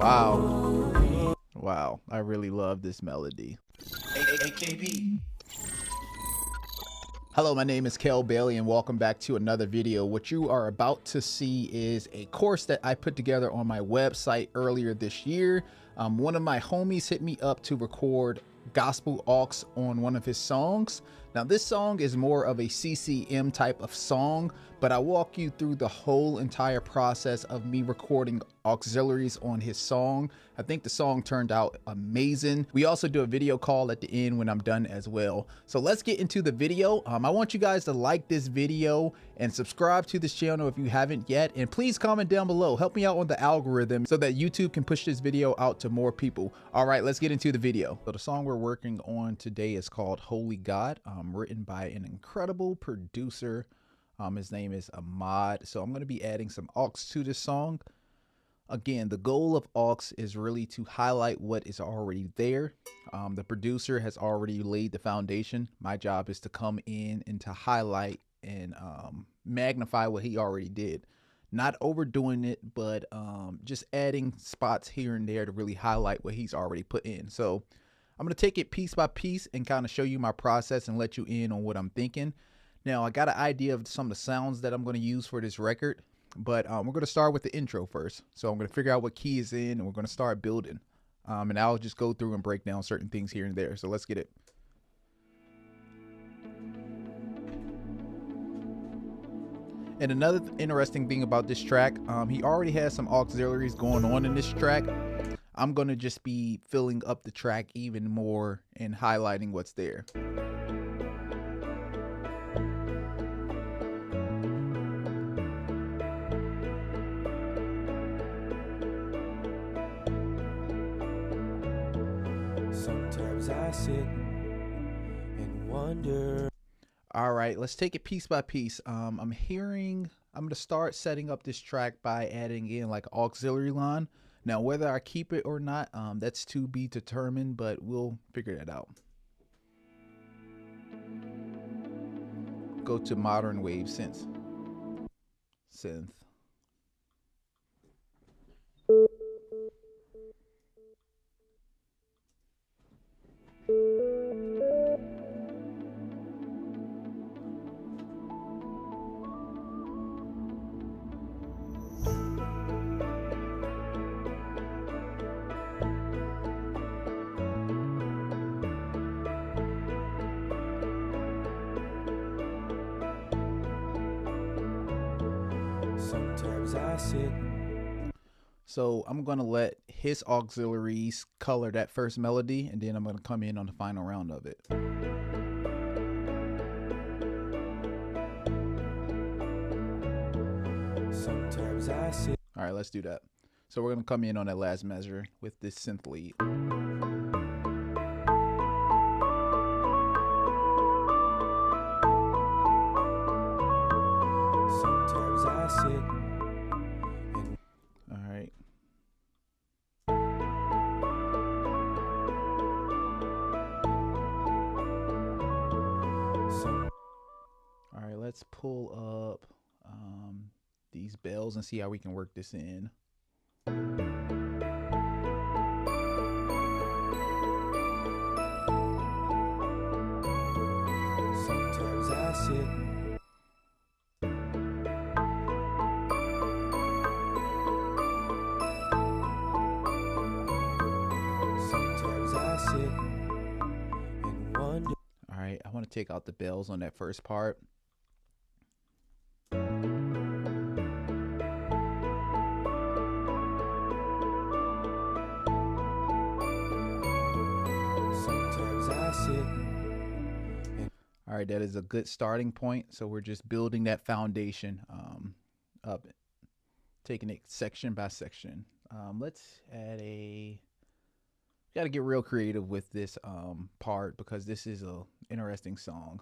Wow. Wow. I really love this melody. AKB. Hello, my name is Kel Bailey and welcome back to another video. What you are about to see is a course that I put together on my website earlier this year. One of my homies hit me up to record gospel aux on one of his songs. Now this song is more of a CCM type of song, but I walk you through the whole entire process of me recording auxiliaries on his song. I think the song turned out amazing. We also do a video call at the end when I'm done as well. So let's get into the video. I want you guys to like this video and subscribe to this channel if you haven't yet. And please comment down below. Help me out on the algorithm so that YouTube can push this video out to more people. All right, let's get into the video. So the song we're working on today is called Holy God, written by an incredible producer. His name is Ahmad. So I'm going to be adding some aux to this song. Again, the goal of aux is really to highlight what is already there. The producer has already laid the foundation. My job is to come in and to highlight and magnify what he already did. Not overdoing it, but just adding spots here and there to really highlight what he's already put in. So I'm going to take it piece by piece and kind of show you my process and let you in on what I'm thinking. Now, I got an idea of some of the sounds that I'm going to use for this record. But we're going to start with the intro first. So I'm going to figure out what key is in and we're going to start building. And I'll just go through and break down certain things here and there. So let's get it. And another interesting thing about this track, he already has some auxiliaries going on in this track. I'm going to just be filling up the track even more and highlighting what's there. Sometimes I sit and wonder. All right, let's take it piece by piece. I'm going to start setting up this track by adding in like an auxiliary line. Now, whether I keep it or not, that's to be determined, but we'll figure that out. Go to modern wave synth. Sometimes I sit. So I'm going to let his auxiliaries color that first melody, and then I'm going to come in on the final round of it. Sometimes I sit. All right, let's do that. So we're going to come in on that last measure with this synth lead. Sometimes I sit. All right. All right, let's pull up these bells and see how we can work this in. Sometimes I sit. Sometimes I sit and wonder. All right, I want to take out the bells on that first part. Sometimes I sit. All right, that is a good starting point. So we're just building that foundation up, taking it section by section. Let's add got to get real creative with this part because this is a interesting song.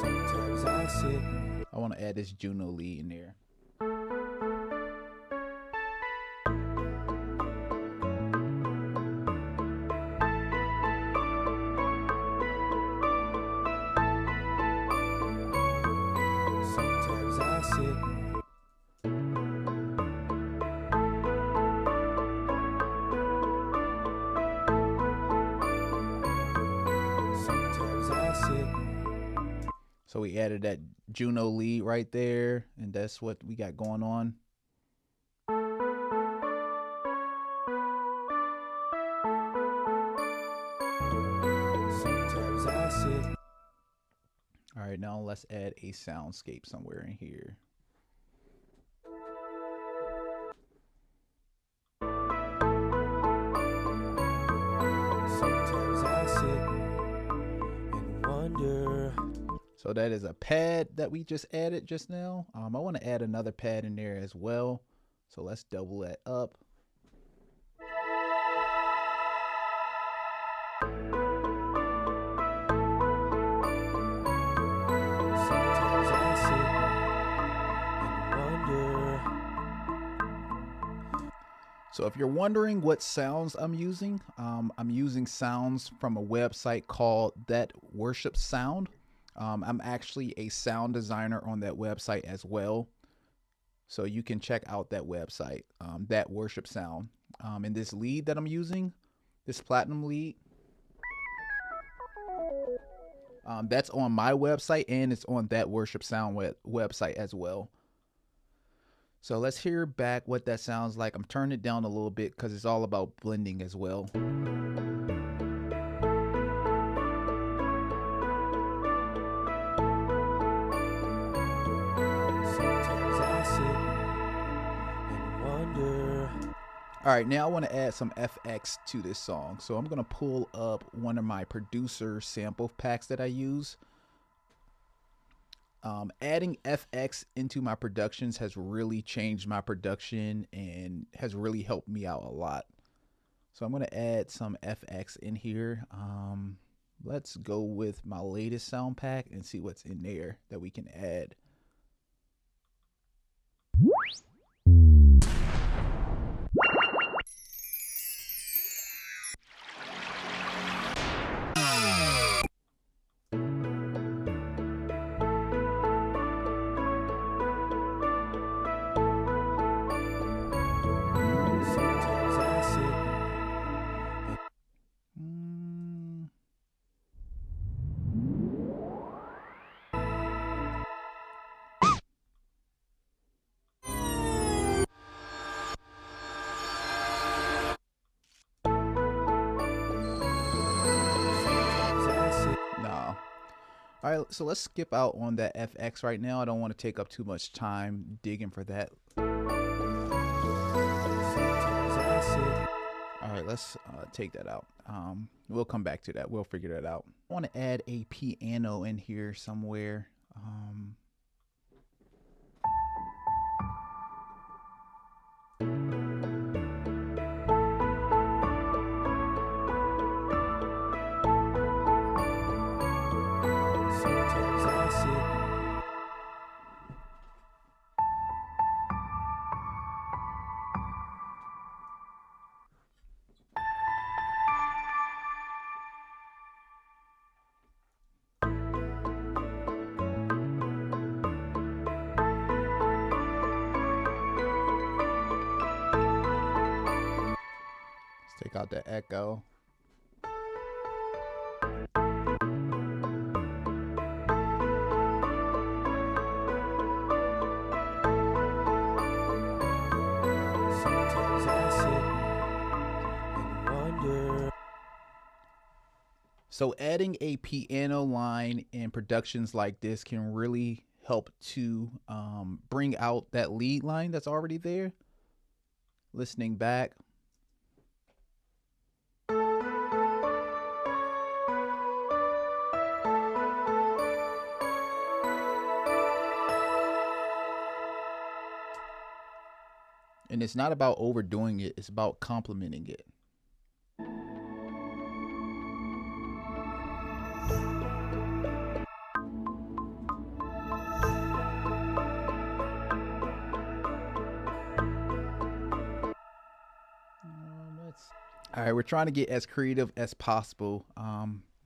Sometimes I sit. I want to add this Juno lead in there. I sit. Sometimes I sit. So we added that Juno lead right there, and that's what we got going on. Sometimes I sit. All right, now let's add a soundscape somewhere in here. Sometimes I sit and wonder. So that is a pad that we just added just now. I want to add another pad in there as well. So let's double that up. Sometimes I sit and wonder. So if you're wondering what sounds I'm using sounds from a website called That Worship Sound. I'm actually a sound designer on that website as well. So you can check out that website, That Worship Sound. And this lead that I'm using, this platinum lead, that's on my website, and it's on That Worship Sound website as well. So let's hear back what that sounds like. I'm turning it down a little bit because it's all about blending as well. Sometimes I sit and wonder. All right, now I want to add some FX to this song. So I'm going to pull up one of my producer sample packs that I use. Adding FX into my productions has really changed my production and has really helped me out a lot. So I'm going to add some FX in here. Let's go with my latest sound pack and see what's in there that we can add. Sometimes I sit. Sometimes I sit. No. All right, so let's skip out on that FX right now. I don't want to take up too much time digging for that. Sometimes I sit. All right, let's take that out. We'll come back to that. We'll figure that out. I want to add a piano in here somewhere. Sometimes I sit. Let's take out the echo. Sometimes I sit and wonder. So adding a piano line in productions like this can really help to bring out that lead line that's already there. Listening back. And it's not about overdoing it, it's about complementing it. All right, we're trying to get as creative as possible.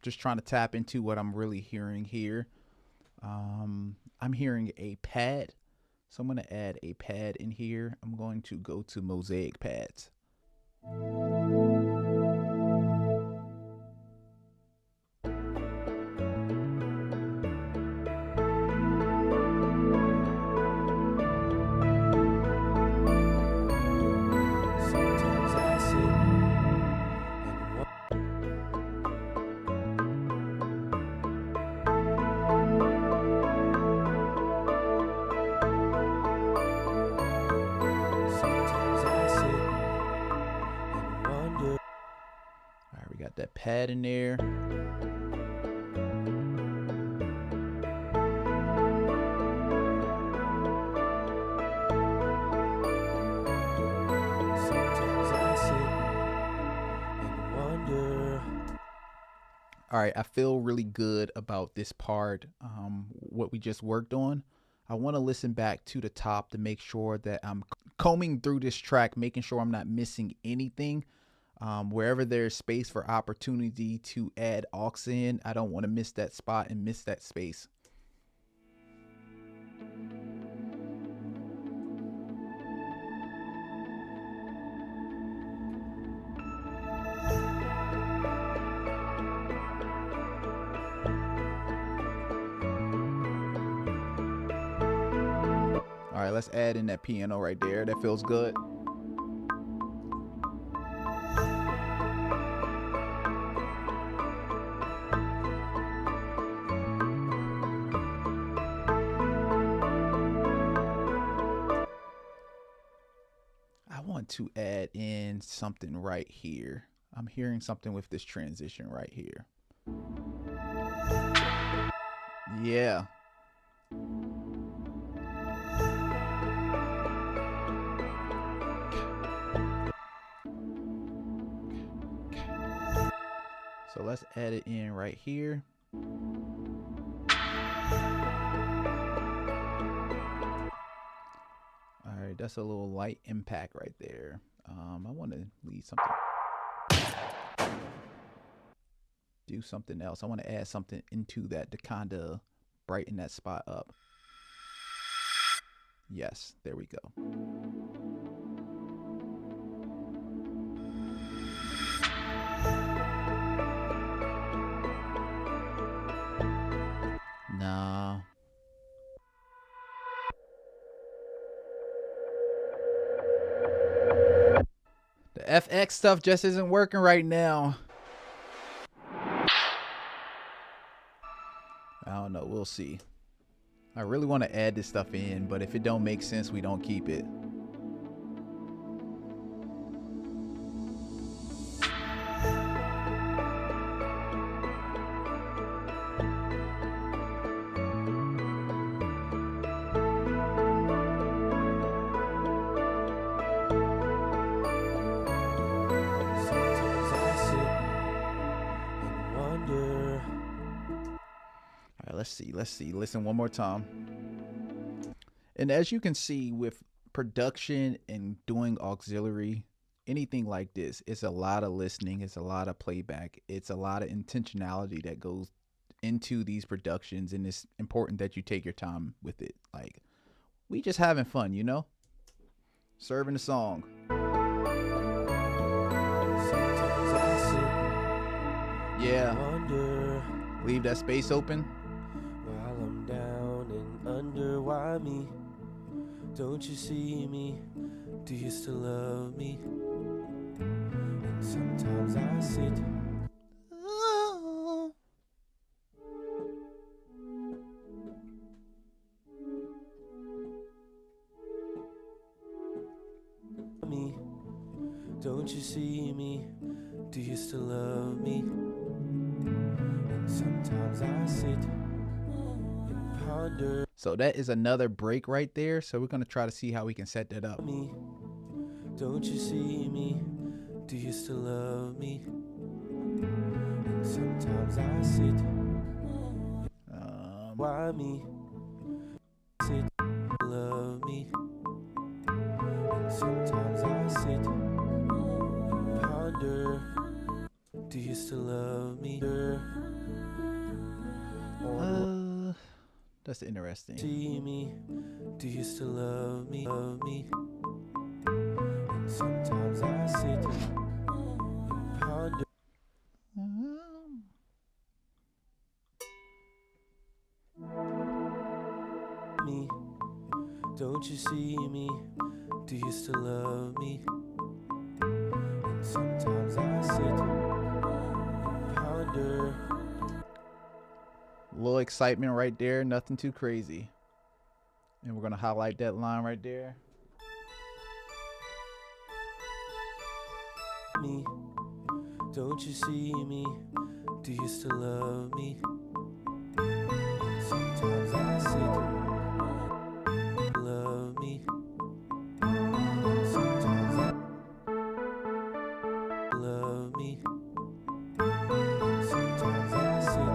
Just trying to tap into what I'm really hearing here. I'm hearing a pad So I'm going to add a pad in here. I'm going to go to mosaic pads. Sometimes I sit and sometimes I sit and wonder. All right, we got that pad in there. Sometimes I sit and wonder. All right, I feel really good about this part, what we just worked on. I want to listen back to the top to make sure that I'm combing through this track, making sure I'm not missing anything. Wherever there's space for opportunity to add aux in, I don't want to miss that spot and miss that space. All right, let's add in that piano right there. That feels good. I want to add in something right here. I'm hearing something with this transition right here. Yeah. So let's add it in right here. All right, that's a little light impact right there. I want to leave something. Do something else. I want to add something into that to kind of brighten that spot up. Yes, there we go. Nah. The FX stuff just isn't working right now. I don't know. We'll see. I really want to add this stuff in, but if it don't make sense, we don't keep it. Sometimes I sit and wonder. All right, let's see. Let's see. Listen one more time. And as you can see with production and doing auxiliary, anything like this, it's a lot of listening. It's a lot of playback. It's a lot of intentionality that goes into these productions. And it's important that you take your time with it. Like, we just having fun, you know? Serving the song. Sometimes I sit Yeah. and wonder. Leave that space open. While I'm down and under, why me? Don't you see me? Do you still love me? And sometimes I sit me. Don't you see me? Do you still love me? And sometimes I sit and ponder So that is another break right there. So we're going to try to see how we can set that up. me. Don't you see me? Do you still love me? And sometimes I sit. Why me? Sit, love me. And sometimes I sit, ponder. Do you still love me? That's interesting. See me, do you still love me? Love me. And sometimes I sit and ponder me. Don't you see me? Do you still love me? And sometimes I sit and ponder. A little excitement right there, nothing too crazy. And we're gonna highlight that line right there. Me, don't you see me? Do you still love me? Sometimes I sit, love me. Sometimes I love me. Sometimes I sit,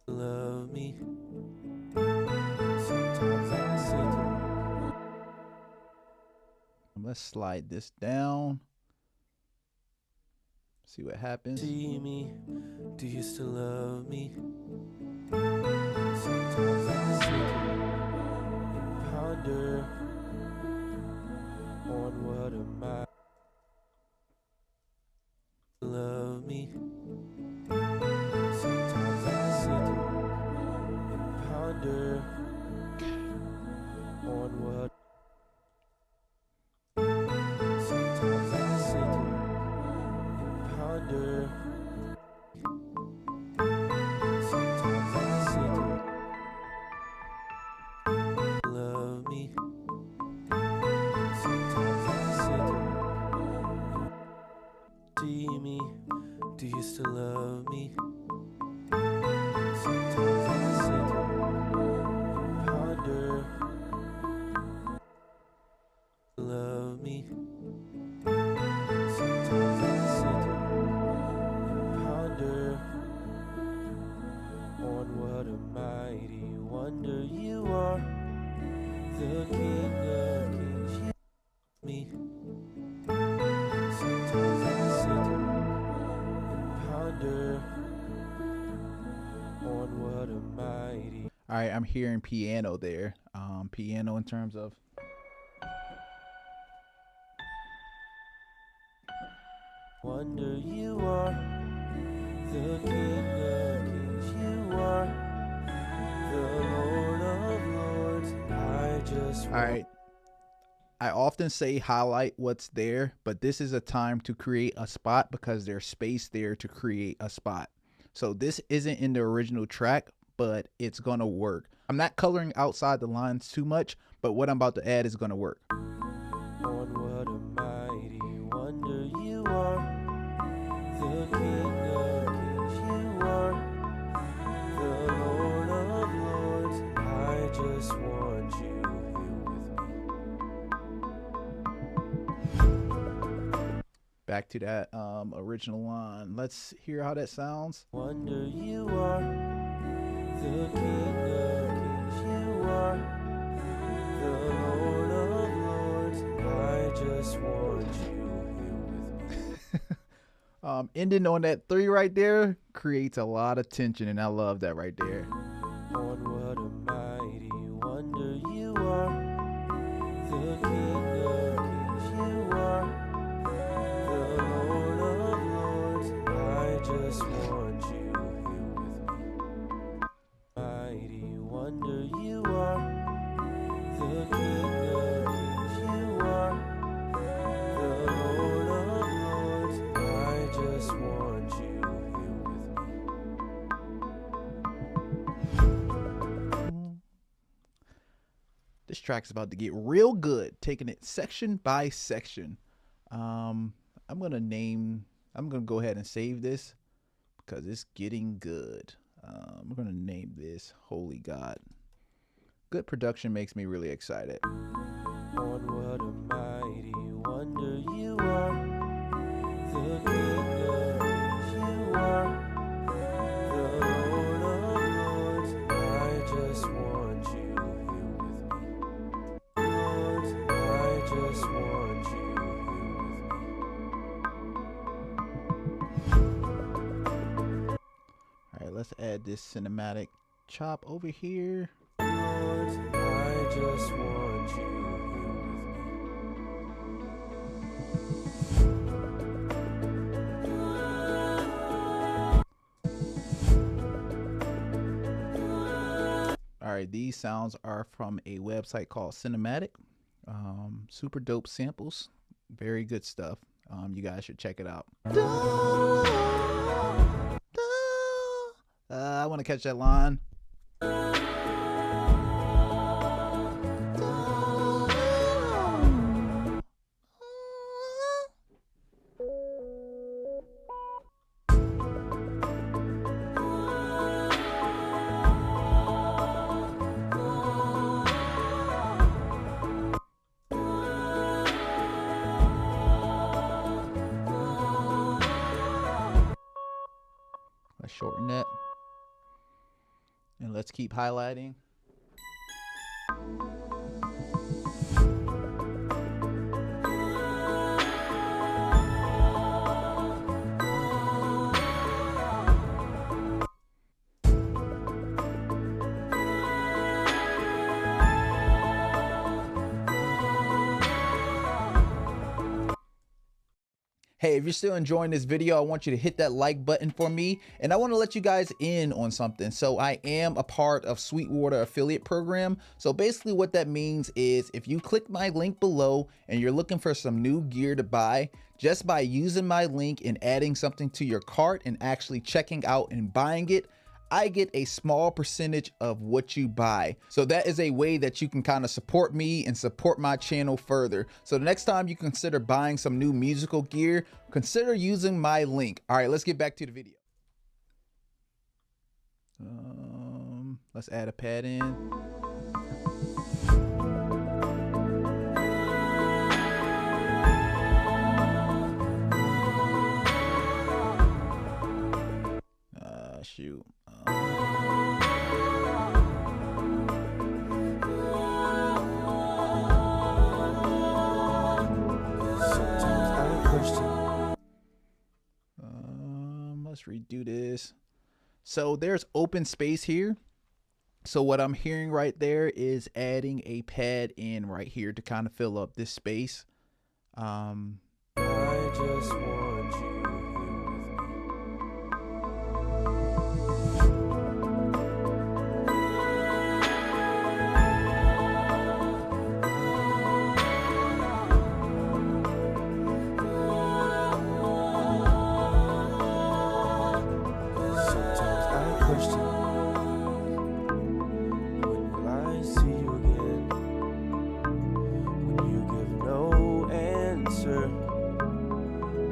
love me. Sometimes I sit. Let's slide this down. See what happens. See me, do you still love me? Sometimes I sit and ponder on what am I. Love me. Sometimes I sit and ponder on what. Sometimes I sit and ponder. Sometimes I sit. Love me. Sometimes I sit. See me. Do you still love me? Sometimes I sit and ponder. Love me. Sometimes I sit and ponder on what a mighty wonder you are, the King of Kings. You me. Sometimes I sit and ponder on what a mighty. All right, I'm hearing piano there. Piano in terms of Wonder you are, the King of Kings. You are the Lord of Lords. I just all right. I often say highlight what's there, but this is a time to create a spot because there's space there to create a spot. So this isn't in the original track, but it's gonna work. I'm not coloring outside the lines too much, but what I'm about to add is gonna work. on what a mighty wonder you are, the King of Kings. You are the Lord of Lords. I just want you here with me. Back to that original line. Let's hear how that sounds. Wonder you are, the King of Kings. You are the Lord of Lords. I just want you here with me. Ending on that 3 right there creates a lot of tension, and I love that right there. On what a mighty wonder you are, the King of Kings. You are the Lord of Lords. I just want you here with me. Mighty wonder you are, the King of Kings. You are the Lord of Lords. I just want you here with me. This track's about to get real good, taking it section by section. I'm gonna go ahead and save this because it's getting good. We're gonna name this Holy God. Good production makes me really excited. On what a mighty wonder you are, the King of Kings. You are the Lord of Lords. I just want you here with me. Lords, I just want you here with me. All right, right, let's add this cinematic chop over here. I just want you here All right, these sounds are from a website called Cinematic. Super dope samples, very good stuff. You guys should check it out. I want to catch that line. Let's shorten that. And let's keep highlighting. Hey, if you're still enjoying this video, I want you to hit that like button for me. And I want to let you guys in on something. So I am a part of Sweetwater affiliate program. So basically what that means is if you click my link below and you're looking for some new gear to buy, just by using my link and adding something to your cart and actually checking out and buying it, I get a small percentage of what you buy. So that is a way that you can kind of support me and support my channel further. So the next time you consider buying some new musical gear, consider using my link. All right, let's get back to the video. Let's add a pad in. Shoot. Let's redo this. So there's open space here. So what I'm hearing right there is adding a pad in right here to kind of fill up this space. I just want you.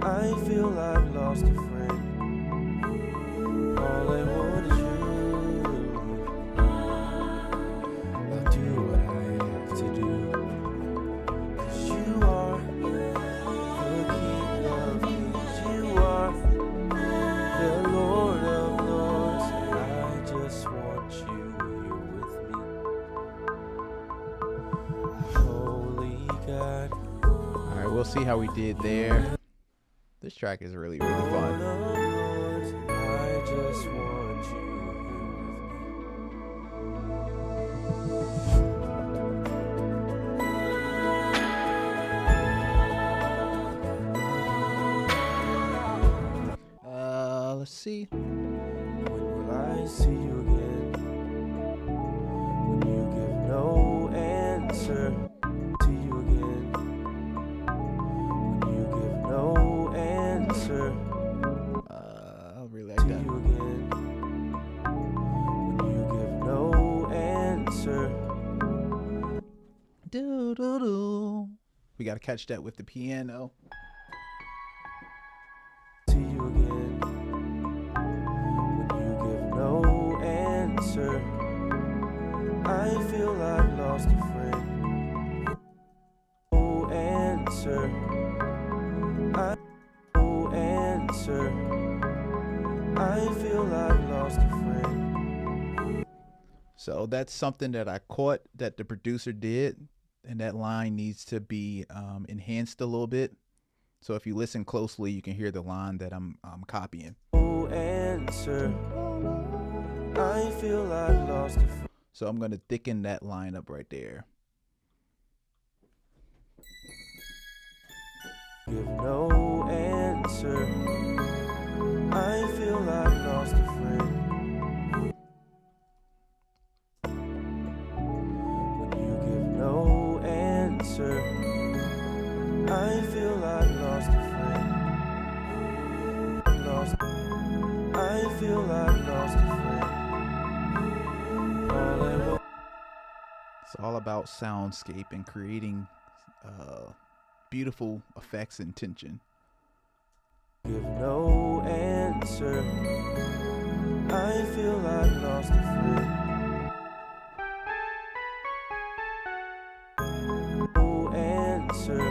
I feel I've lost a friend. All I want is you. I'll do what I have to do. 'Cause you are the King of Kings. You are the Lord of Lords. And I just want you here with me. Holy God. All right, we'll see how we did there. This track is really fun. I just want you Let's see. When will I see you again? When you give no answer. See you again. When you give no answer. I really like that. You again. When you give no answer. Do do do. We gotta catch that with the piano. See you again. When you give no answer. I feel I've lost a friend. No answer. No answer. I feel I've lost a friend. So that's something that I caught that the producer did, and that line needs to be enhanced a little bit. So if you listen closely, you can hear the line that I'm copying. No answer. I feel I've lost a friend. So I'm going to thicken that line up right there. Give no answer. I feel I've lost a friend. When you give no answer, I feel I've lost a friend. I feel I've lost a friend. All I want. It's all about soundscape and creating beautiful effects and tension. Give no answer. I feel I've lost a friend. No answer.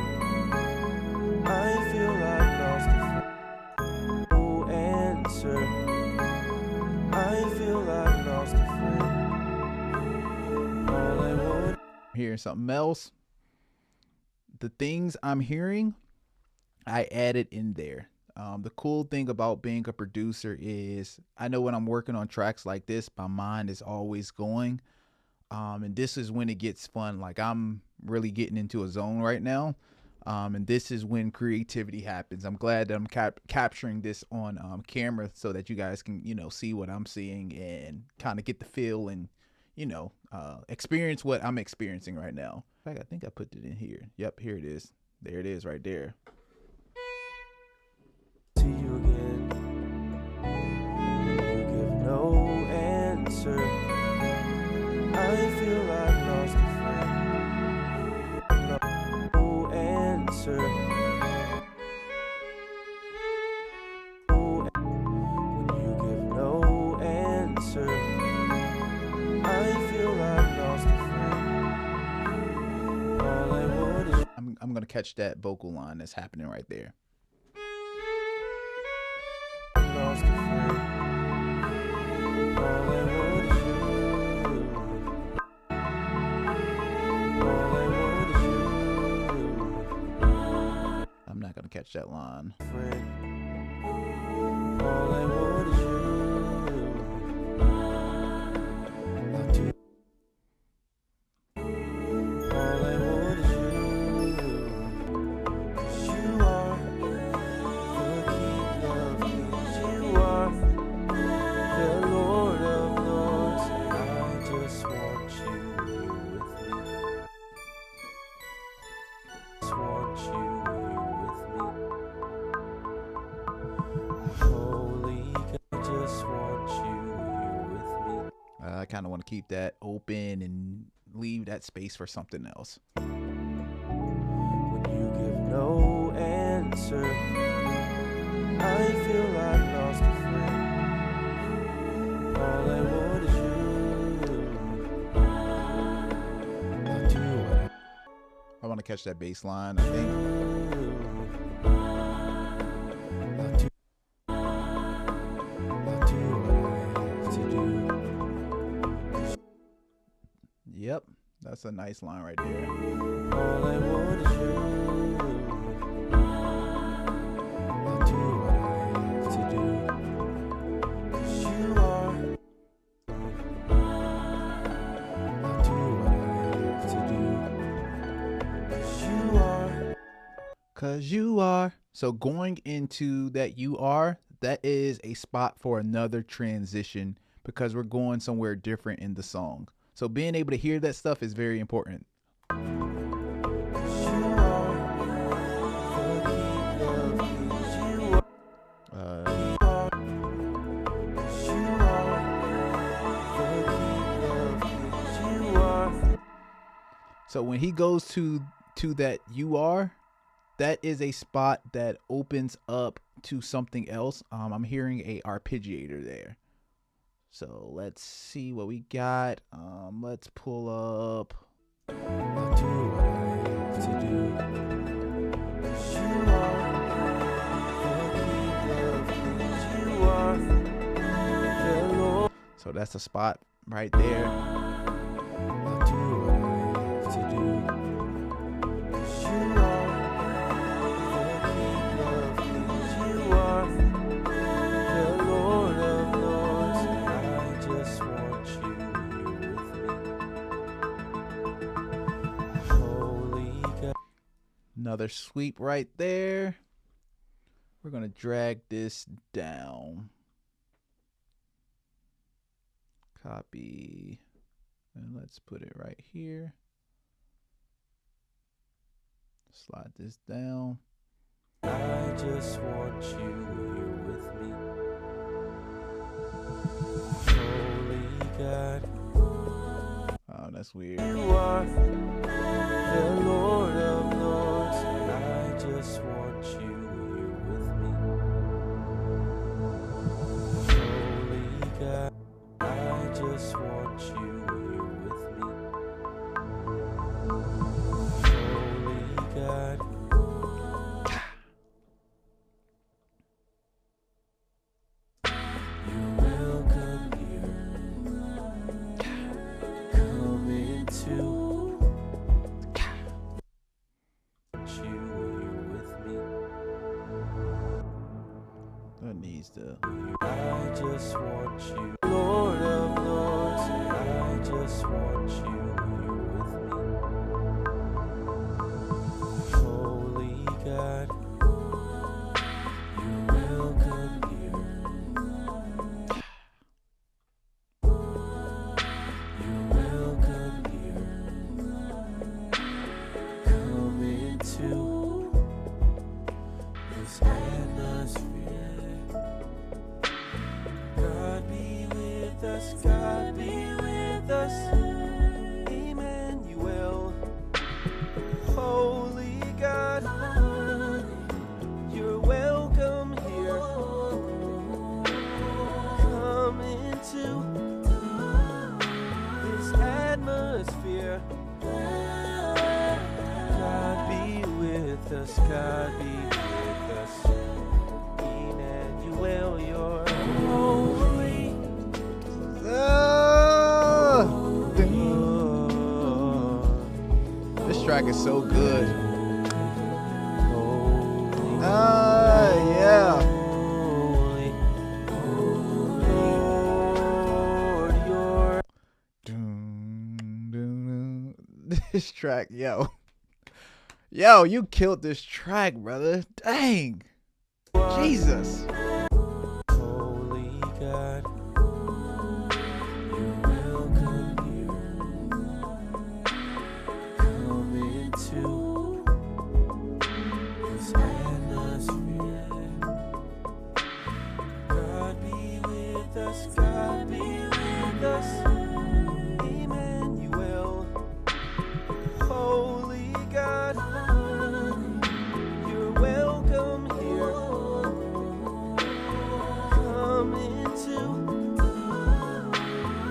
I feel I've lost a friend. No answer. I feel I've lost a friend. All I want. Hearing something else. The things I'm hearing, I added in there. The cool thing about being a producer is I know when I'm working on tracks like this, my mind is always going. And this is when it gets fun. Like I'm really getting into a zone right now. And this is when creativity happens. I'm glad that I'm capturing this on camera so that you guys can, see what I'm seeing and kind of get the feel and, experience what I'm experiencing right now. In fact, I think I put it in here. Yep, here it is. There it is right there. See you again. You give no answer. I feel I've lost a friend. No answer. When you give no answer, I feel I've lost a friend. All I want is. I'm gonna catch that vocal line that's happening right there. Lost a friend. All I want is you. All I want is you. I'm not gonna catch that line. Friend. All I want is you. I'll do. All I want is you. 'Cause you are the King of Kings. You are the Lord of Lords. I just want you here with me. Just want you here with me. Holy God, I just want you here with me. I kind of want to keep that open and leave that space for something else. When you give no answer, I feel I've lost a friend. All I want is you. I'll do what I want to catch that bass line, I think. I'll do what I have to do. Yep, that's a nice line right there. All I want is you. I'll do what I have to do. 'Cause you are. I'll do what I have to do. 'Cause you are. 'Cause you are. So going into that you are, that is a spot for another transition because we're going somewhere different in the song. So being able to hear that stuff is very important. 'Cause you are the King of Kings. You are. 'Cause you are the King of Kings. You are. So when he goes to that you are, that is a spot that opens up to something else. I'm hearing a arpeggiator there. So let's see what we got. Let's pull up. I'll do what I have to do. 'Cause you are the King of Kings. You are the Lord. So that's a spot right there. I'll do what I have to do. 'Cause you are the King of Kings. You are the Lord of Lords. I just Another sweep right there. We're going to drag this down. Copy. And let's put it right here. Slide this down. I just want you here with me. Holy God. Oh, that's weird. You are the Lord of Lords. I just want you here with me. Holy God. I just want you here with me. Holy God. You're welcome here. Come into. Want you here with me. That needs to. I just want you, Lord of Lords. I just want you here with me. Holy God, you're welcome here. You're welcome here. Come into this atmosphere. God be with us, God be with us, Emmanuel. Holy God, you're welcome here. Come into this atmosphere. God be with us, God be with us, Emmanuel, you're holy. This track is so good. Yeah. Holy, Lord, you're This track, yo. Yo, you killed this track, brother. Dang. Jesus. holy God. You're welcome here. Come into this atmosphere. God be with us, God be with us, Emmanuel. Holy God, you're welcome here. Come into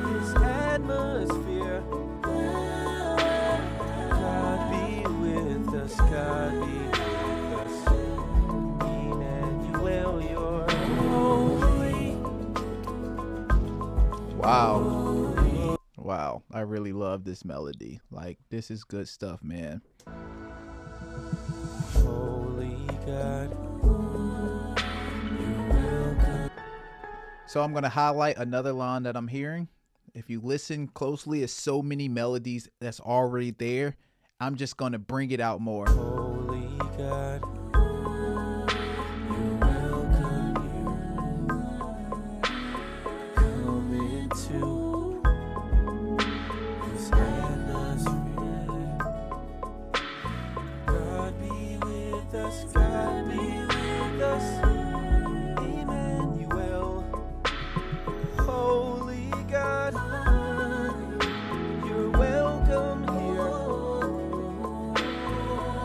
this atmosphere. God be with us, God be with us, Emmanuel, you're holy. Wow. Wow. I really love this melody. Like, this is good stuff, man. Holy God, you're welcome. So I'm going to highlight another line that I'm hearing. If you listen closely, it's so many melodies that's already there. I'm just going to bring it out more. Holy God, you're welcome here. Come into this atmosphere. God be with us, God be with us, Emmanuel. Holy God, you're welcome here.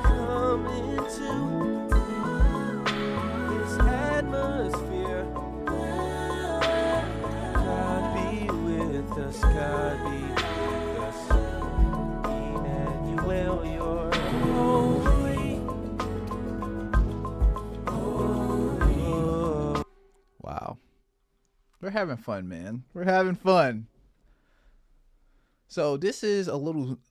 Come into this atmosphere. God be with us, God be with us, Emmanuel, you're holy. Holy. Wow. We're having fun, man. We're having fun. So this is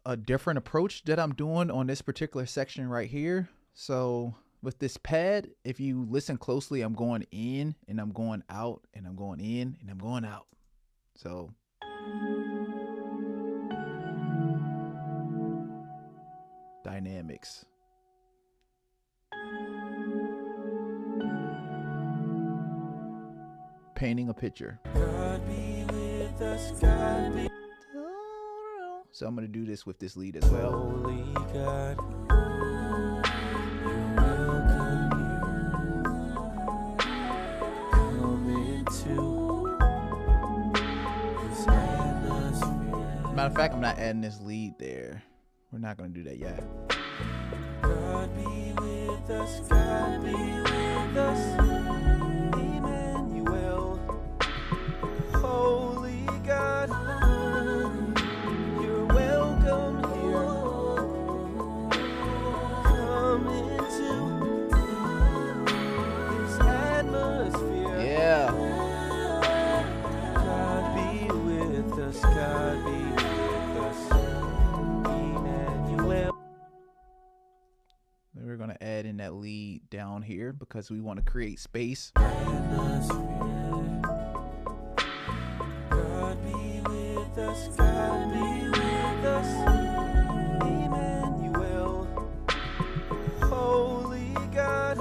a different approach that I'm doing on this particular section right here. So with this pad, if you listen closely, I'm going in and I'm going out and I'm going in and I'm going out. So dynamics. painting a picture. God be with us, God be. So I'm going to do this with this lead as well. Holy God, come into this atmosphere. Matter of fact, I'm not adding this lead there. We're not going to do that yet. God be with us, God be with us, Emmanuel. Holy God, you're welcome here. Come into this atmosphere. Yeah. God be with us, God be with us, Emmanuel. Then we're going to add in that lead down here because we want to create space. Atmosphere. God be with us, God be with us, Emmanuel. Holy God,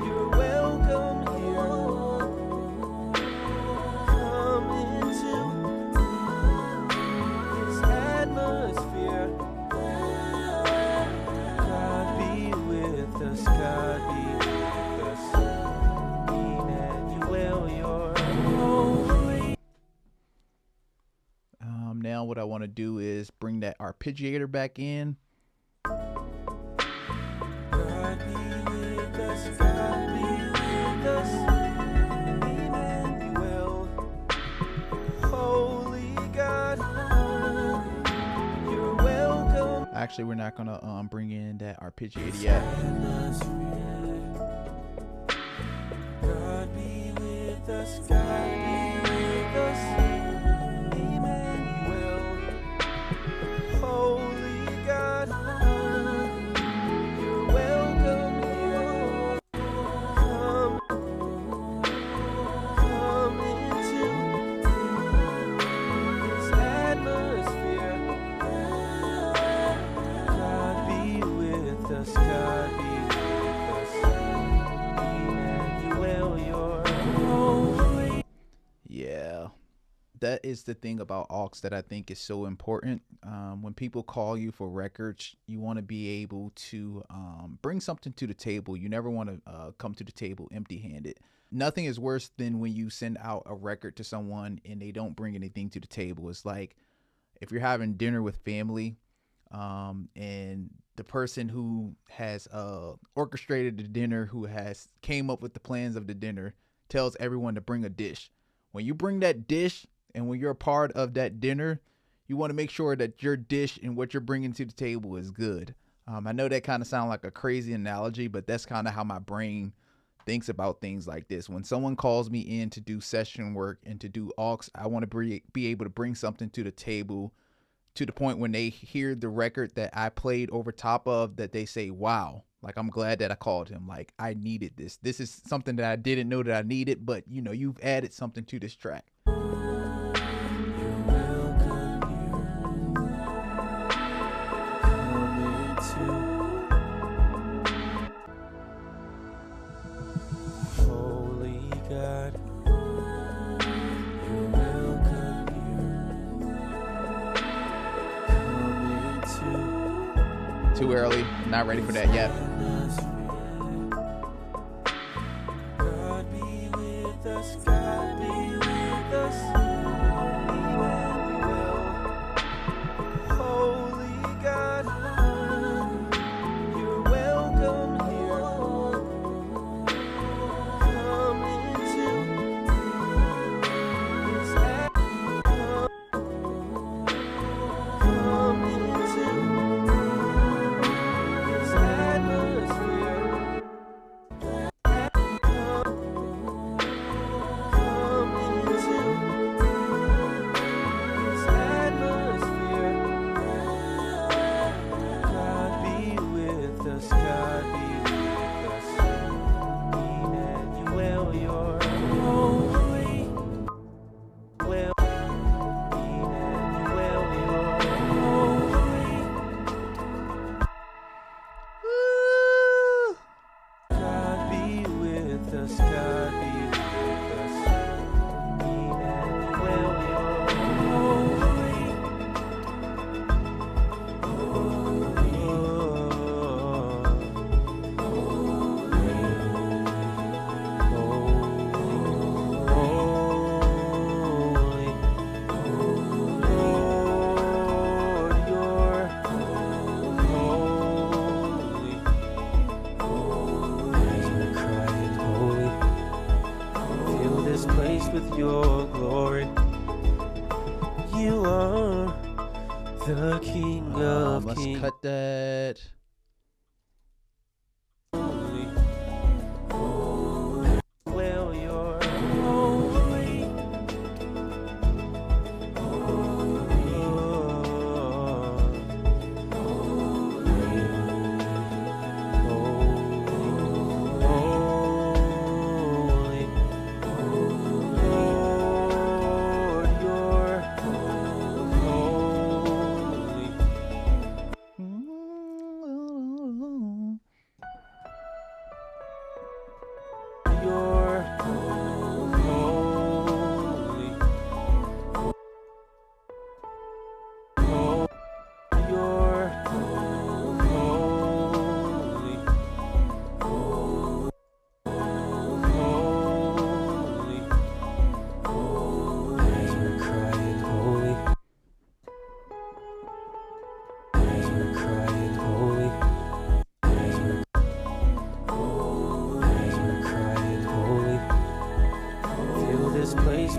you're welcome here. Come into this atmosphere. God be with us, God be with us, Emmanuel, you're holy. Now what I want to do is bring that arpeggiator back in. God be with us, God be with us, Emmanuel. Holy God, you're welcome. Actually, we're not going to bring in that arpeggiator yet. God be with us, God be with us, Emmanuel. Holy God, you're welcome here. Come into this atmosphere. God be with us, God be with us, Emmanuel, you're holy. Yeah, that is the thing about aux that I think is so important. When people call you for records, you want to be able to bring something to the table. You never want to come to the table empty-handed. Nothing is worse than when you send out a record to someone and they don't bring anything to the table. It's like if you're having dinner with family and the person who has orchestrated the dinner, who has came up with the plans of the dinner, tells everyone to bring a dish. When you bring that dish and when you're a part of that dinner, you want to make sure that your dish and what you're bringing to the table is good. I know that kind of sounds like a crazy analogy, but that's kind of how my brain thinks about things like this. When someone calls me in to do session work and to do aux, I want to be able to bring something to the table to the point when they hear the record that I played over top of, that they say, wow, like, I'm glad that I called him. Like, I needed this. This is something that I didn't know that I needed, but you know, you've added something to this track. Holy God, you're welcome here. Too early. Not ready for that yet. God be with us, God be with us, Emmanuel. Holy God, you're welcome here. Come into this atmosphere. Come into this atmosphere. the King of Let's Kings. cut that. Holy, well, you're holy.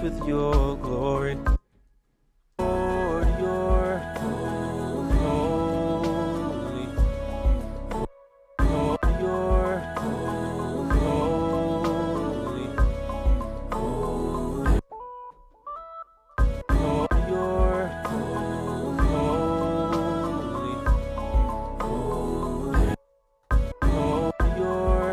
With your glory, Lord, you're holy. Lord, you're holy. Lord, you're holy. Lord, you're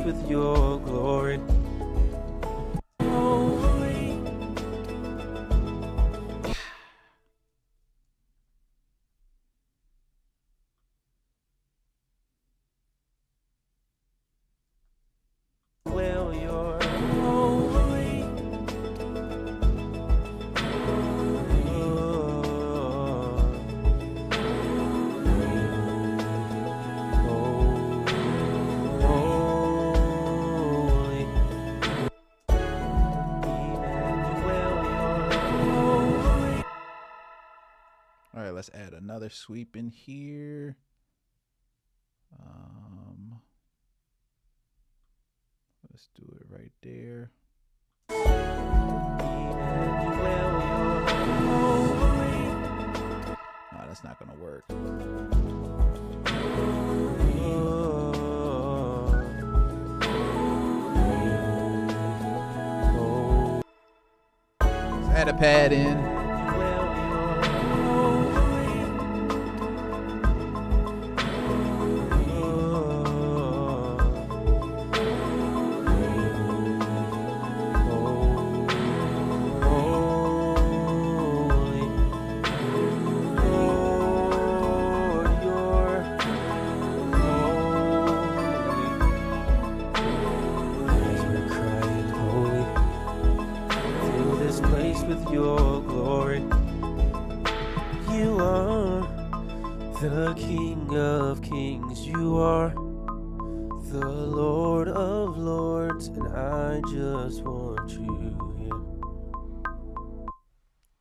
with your glory. Holy. Well, you're holy. All right, let's add another sweep in here. Let's do it right there. No, that's not gonna work. Let's add a pad in. With your glory, you are the King of Kings, you are the Lord of Lords, and I just want you here.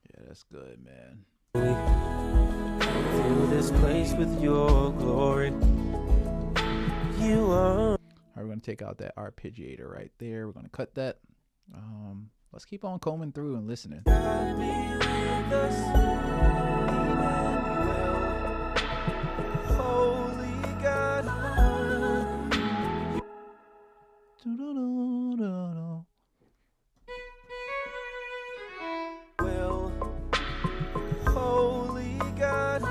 Yeah, that's good, man. Fill this place with your glory, you are. All right, we're gonna take out that arpeggiator right there. We're gonna cut that. Let's keep on combing through and listening. God be with us, Emmanuel, holy God. Well, holy God,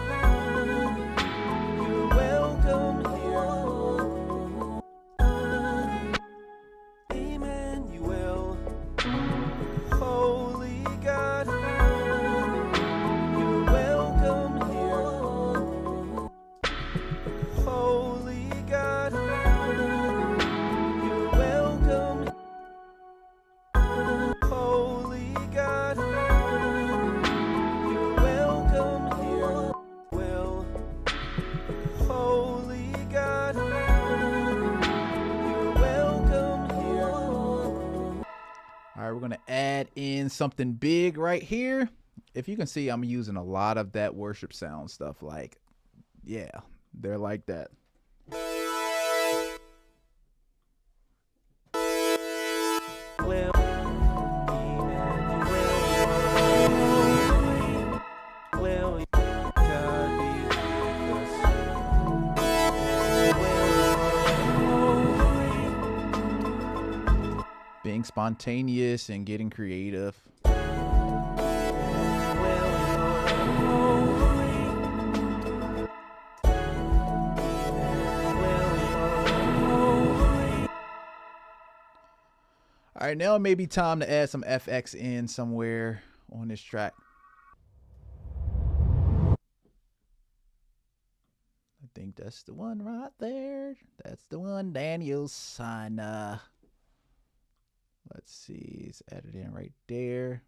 you're welcome here. Emmanuel, holy God, you're right, we're gonna add in something big right here. If you can see, I'm using a lot of that worship sound stuff. Like, yeah, they're like that. Being spontaneous and getting creative. All right, now it may be time to add some FX in somewhere on this track. I think that's the one right there. That's the one, Daniel's sign. Let's see, it's added in right there.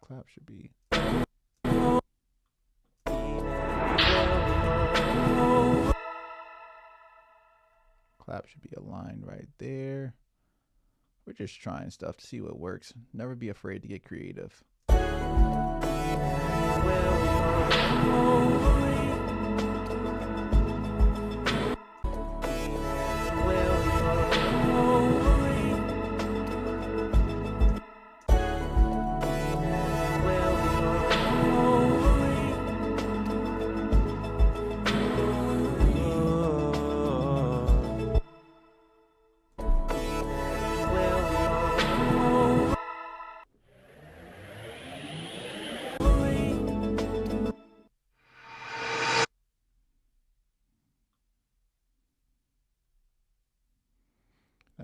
Clap should be. Clap should be aligned right there. We're just trying stuff to see what works. Never be afraid to get creative.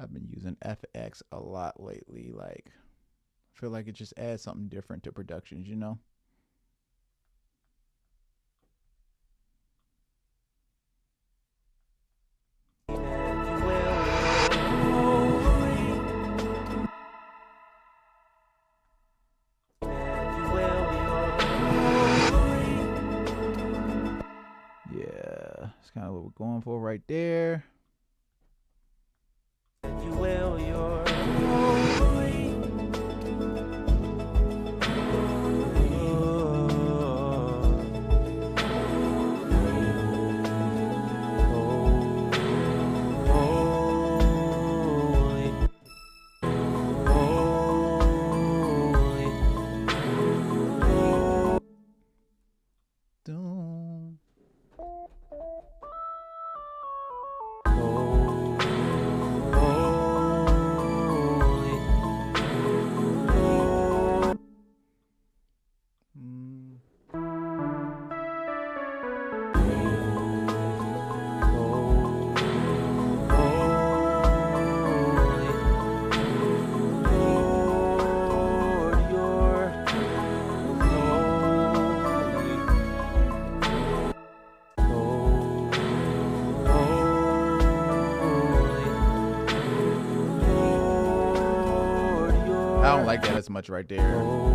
I've been using FX a lot lately. Like, I feel like it just adds something different to productions, you know? Yeah, it's kind of what we're going for right there. I don't like that as much right there.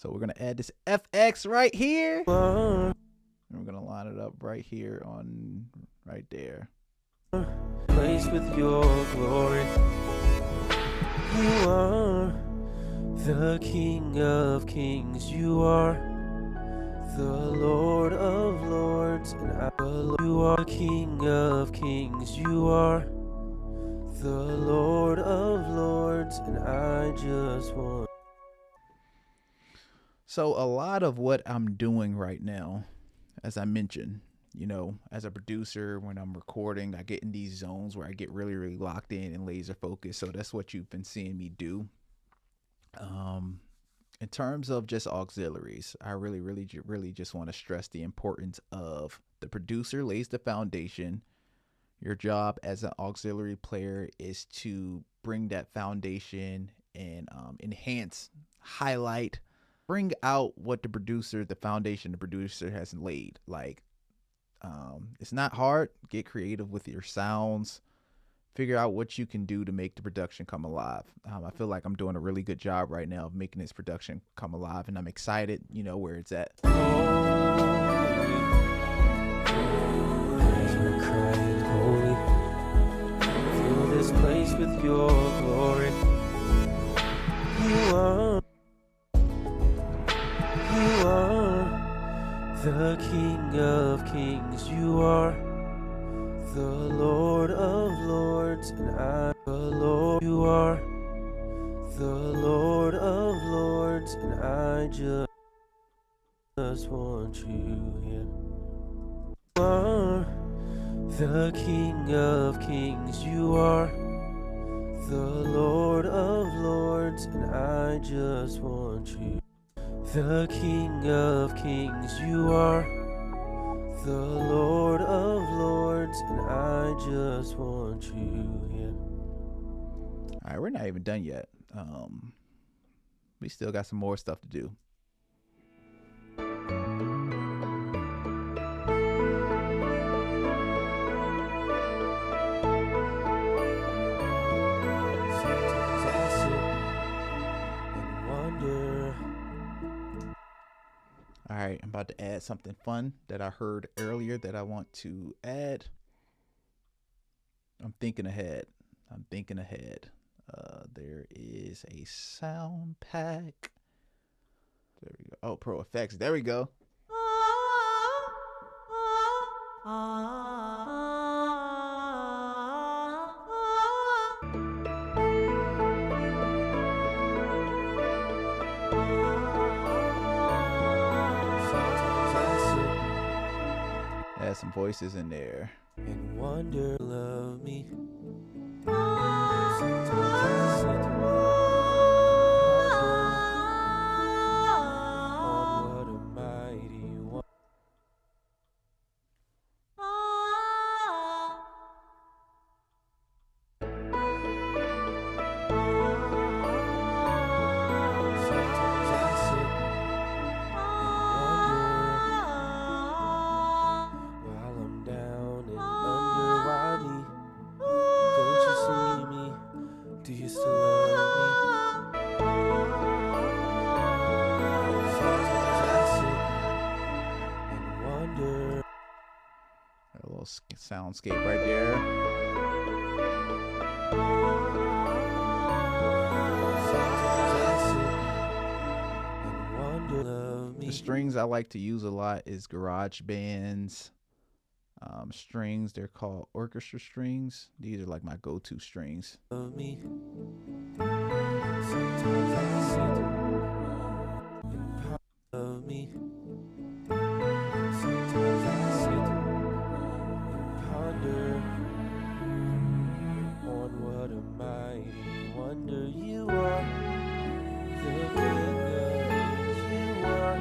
So we're gonna add this FX right here. are And we're gonna line it up right here on right there. placed with your glory. You are the King of Kings. You are the Lord of Lords, and you are the King of Kings. You are the Lord of Lords, and I just want. So a lot of what I'm doing right now, as I mentioned, you know, as a producer, when I'm recording, I get in these zones where I get really, really locked in and laser focused. So that's what you've been seeing me do. In terms of just auxiliaries, I really just want to stress the importance of the producer lays the foundation. Your job as an auxiliary player is to bring that foundation and enhance, highlight, bring out what the foundation the producer has laid. Like, it's not hard. Get creative with your sounds. Figure out what you can do to make the production come alive. I feel like I'm doing a really good job right now of making this production come alive, and I'm excited, you know, where it's at. As we're crying holy, fill this place with your glory. You are the King of Kings. You are the Lord of Lords, and I the Lord. You are the Lord of Lords, and I just want you here. You are the King of Kings. You are the Lord of Lords, and I just want you. The King of Kings. You are the Lord of Lords, and I just want you here. All right, we're not even done yet. We still got some more stuff to do. Sometimes I sit and wonder. All right, I'm about to add something fun that I heard earlier that I want to add. I'm thinking ahead. There is a sound pack. There we go. Oh, Pro Effects. There we go. Sometimes I sit Add some voices in there. and wonder, love me. Sometimes I sit and ponder on what a mighty one. Sometimes I sit and wonder while I'm down and under. Why me? Don't you see me? Do you still love me? Sometimes I sit and wonder. A little soundscape right there. Sometimes I sit and wonder, love me. The strings I like to use a lot is GarageBand's strings. They're called orchestra strings. These are like my go-to strings. Love me. Sometimes I sit and love me. Sometimes I sit and ponder on what a mighty wonder you are. The King of Kings. You are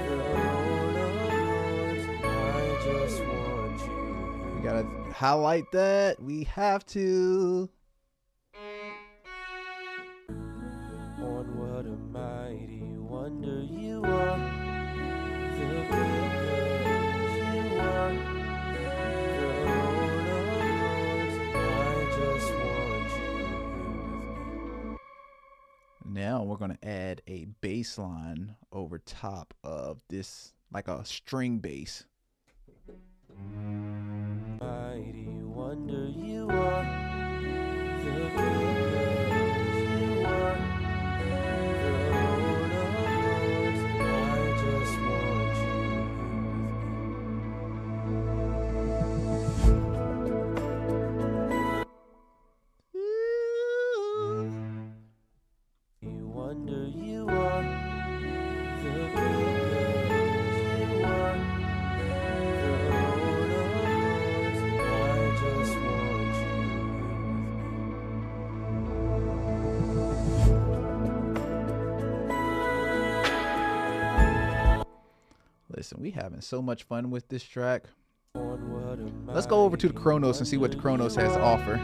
the Lord of Lords. I just want you. We gotta highlight that. We have to. On what a mighty wonder you are. The King of Kings. You are the Lord of Lords. I just want you here with me. Now we're gonna add a bass line over top of this, like a string bass. Mighty wonder you are, the greatest you are, the Lord of Lords. I just want you with me. You wonder you are, the greatest you are, the Lord of Lords. I just want you with me. Listen, we having so much fun with this track. On what a Let's go over to the Chronos and see what the Chronos has to offer.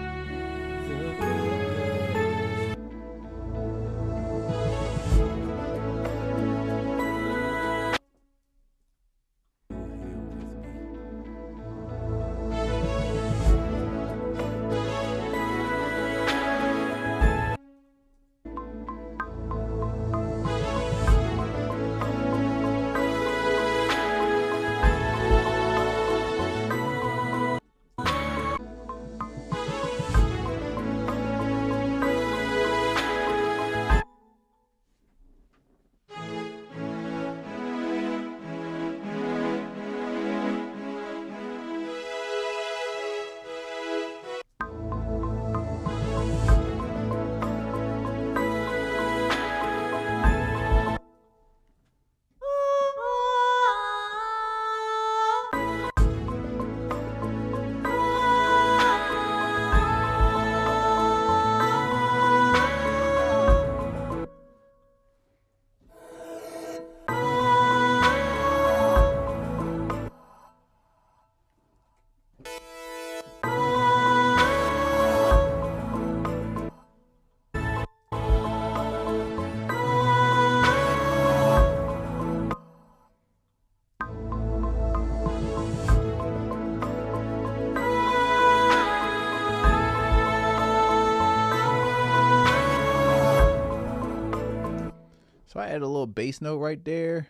So I add a little bass note right there.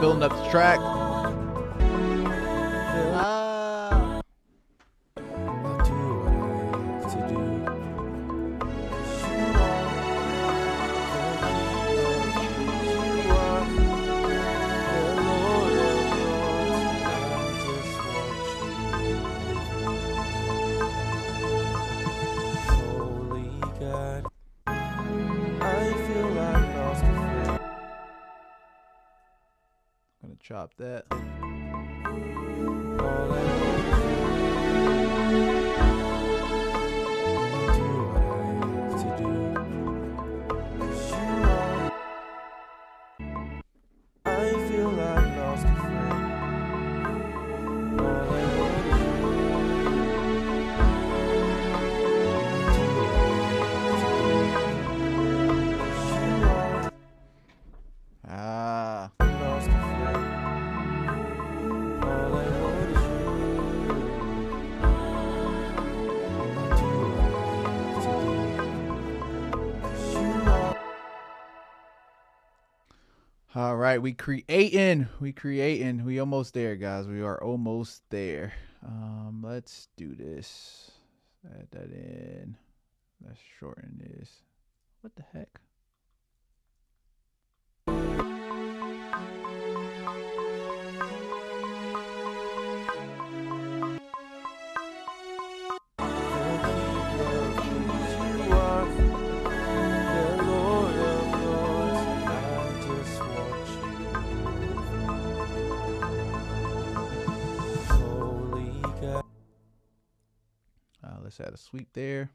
Building up the track. Chop that. All right, we creating. We almost there, guys. We are almost there. Let's do this. Add that in. Let's shorten this. What the heck? Let's add a sweep there.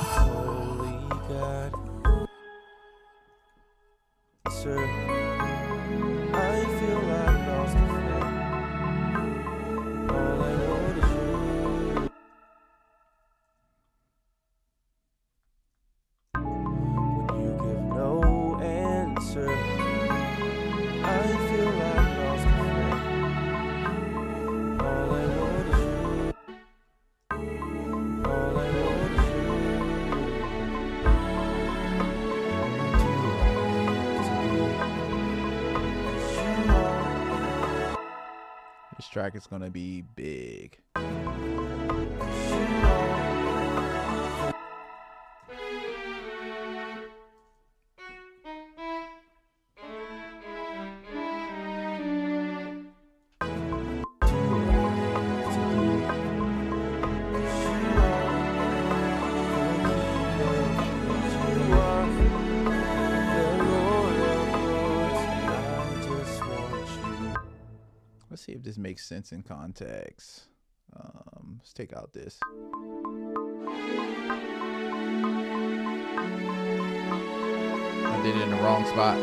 Holy God, sir. This track is gonna be big. Let's see if this makes sense in context. Let's take out this. I did it in the wrong spot.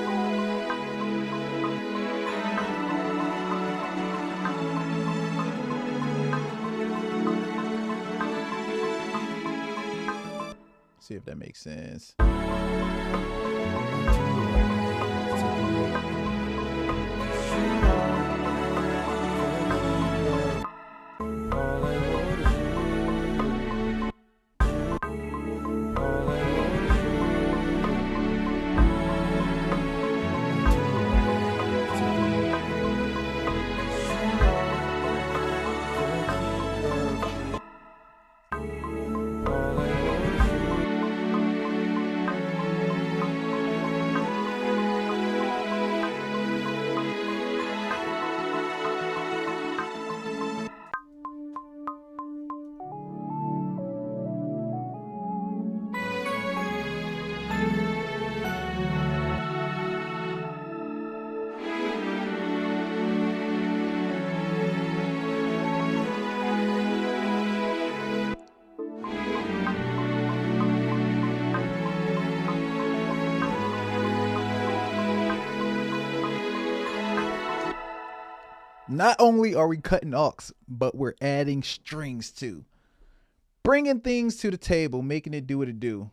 See if that makes sense. Not only are we cutting aux, but we're adding strings too. Bringing things to the table, making it do what it do.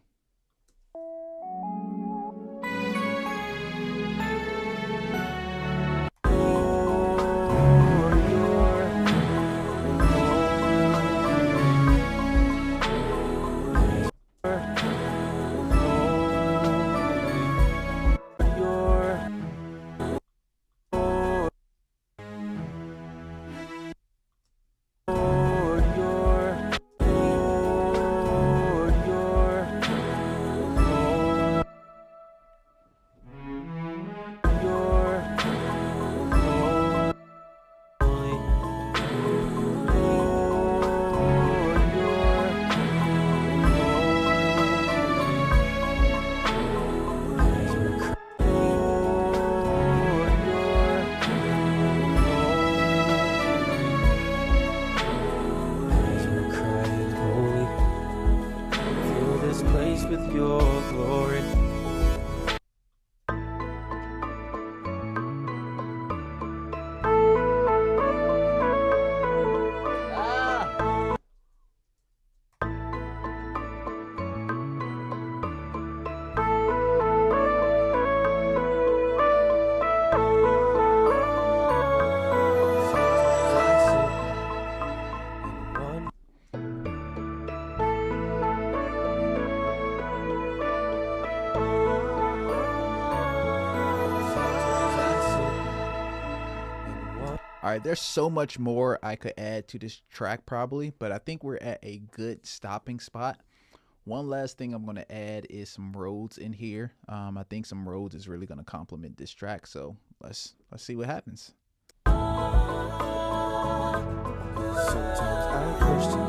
With your glory. All right, there's so much more I could add to this track probably, but I think we're at a good stopping spot. One last thing I'm going to add is some Rhodes in here. I think some Rhodes is really going to complement this track, so let's see what happens. Sometimes I question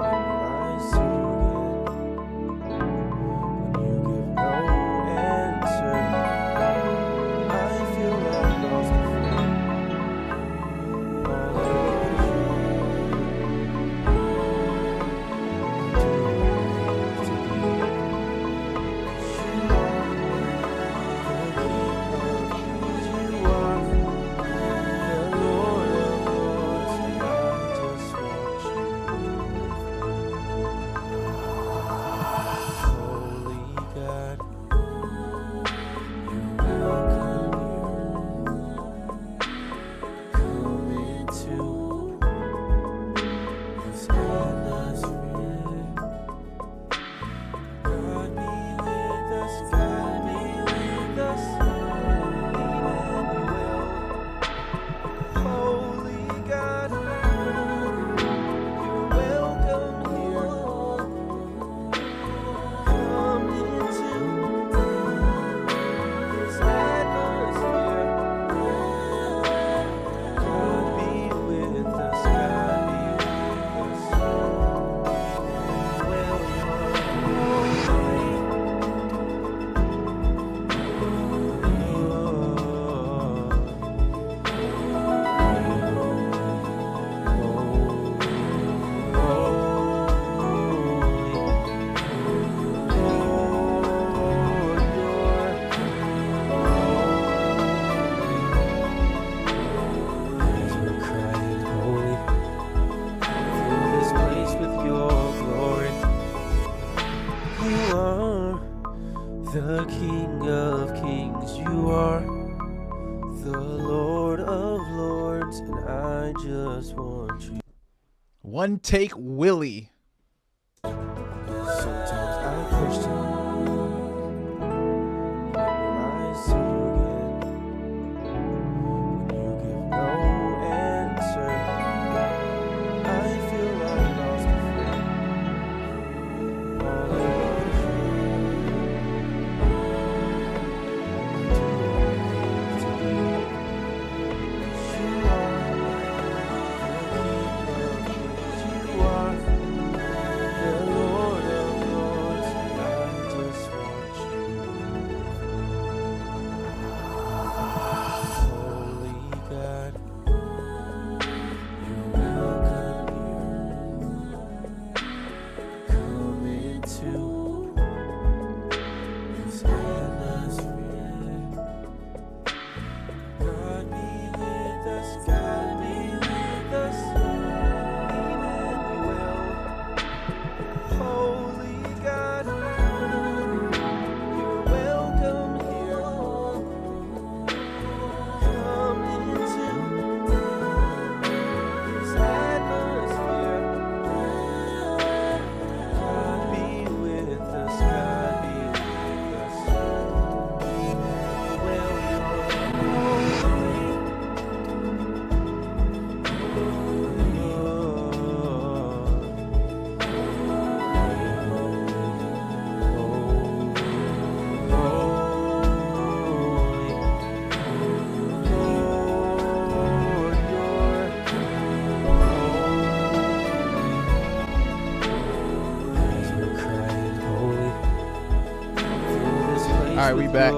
I see you again. When you give no answer, I feel like lost before. just want you. One Take Willie. Sometimes I question when I see you again. When you give no answer, I feel I lost a friend. All I want is you. I do want to be. 'Cause you are the King of Kings. You are the Lord of Lords. I just want you. Holy God, you're welcome here. Come into this atmosphere. God be with us, God be with us, Emmanuel. Holy God, you're welcome here. Come into this atmosphere. God be with us, God be with us. Well, All right, we back.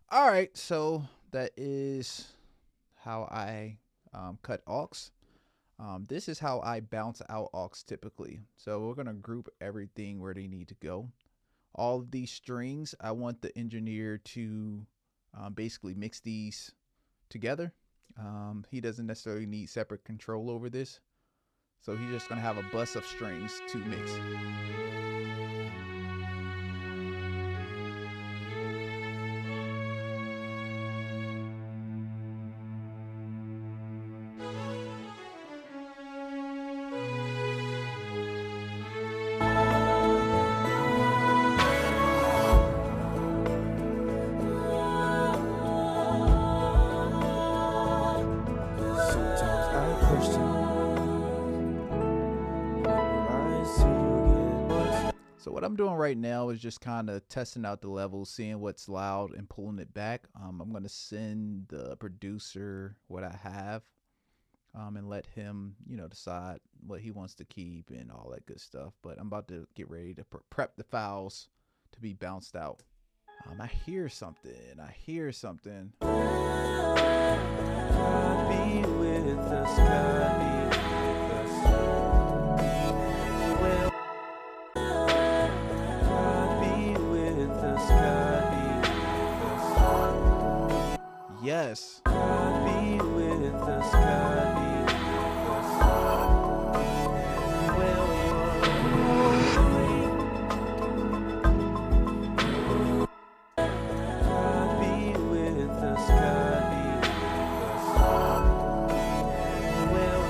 All right, so that is how I cut aux. This is how I bounce out aux typically. So we're gonna group everything where they need to go. All of these strings, I want the engineer to basically mix these together. He doesn't necessarily need separate control over this. So he's just gonna have a bus of strings to mix. Sometimes I question when I see you again. So what I'm doing right now is just kind of testing out the levels, seeing what's loud and pulling it back. I'm going to send the producer what I have and let him, decide what he wants to keep and all that good stuff. But I'm about to get ready to prep the files to be bounced out. I hear something. God be with us, God be with us. Well, God be with us, God be with us. Yes. God be with us, God be with us. Well, God be with us, God be with us. Well,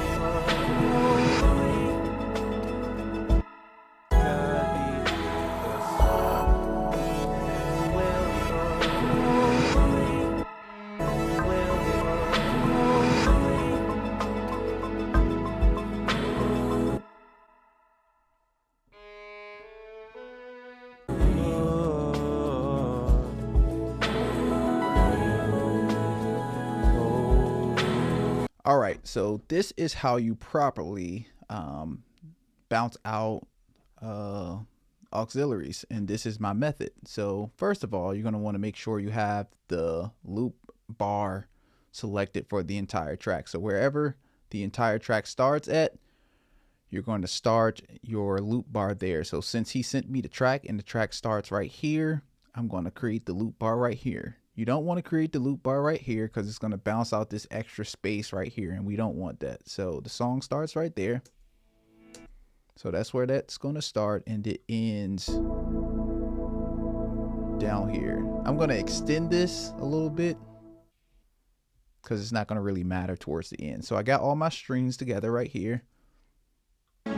God be with us. All right, so this is how you properly bounce out auxiliaries, and this is my method. So first of all, you're going to want to make sure you have the loop bar selected for the entire track. So wherever the entire track starts at, you're going to start your loop bar there. So since he sent me the track and the track starts right here, I'm going to create the loop bar right here. You don't want to create the loop bar right here because it's going to bounce out this extra space right here, and we don't want that. So the song starts right there. So that's where that's going to start, and it ends down here. I'm going to extend this a little bit because it's not going to really matter towards the end. So I got all my strings together right here. Them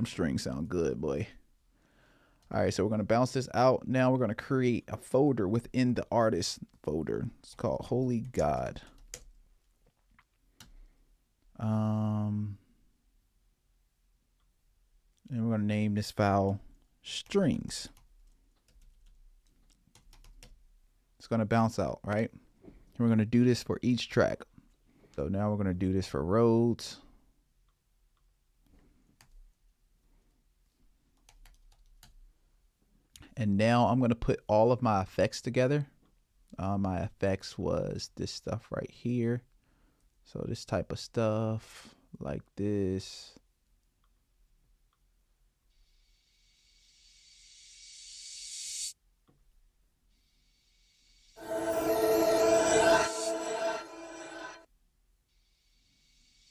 strings sound good, boy. All right, so we're going to bounce this out. Now we're going to create a folder within the artist folder. It's called Holy God. And we're going to name this file strings. It's going to bounce out, right? And we're going to do this for each track. So now we're going to do this for Rhodes. And now I'm going to put all of my effects together. My effects was this stuff right here. So this type of stuff like this.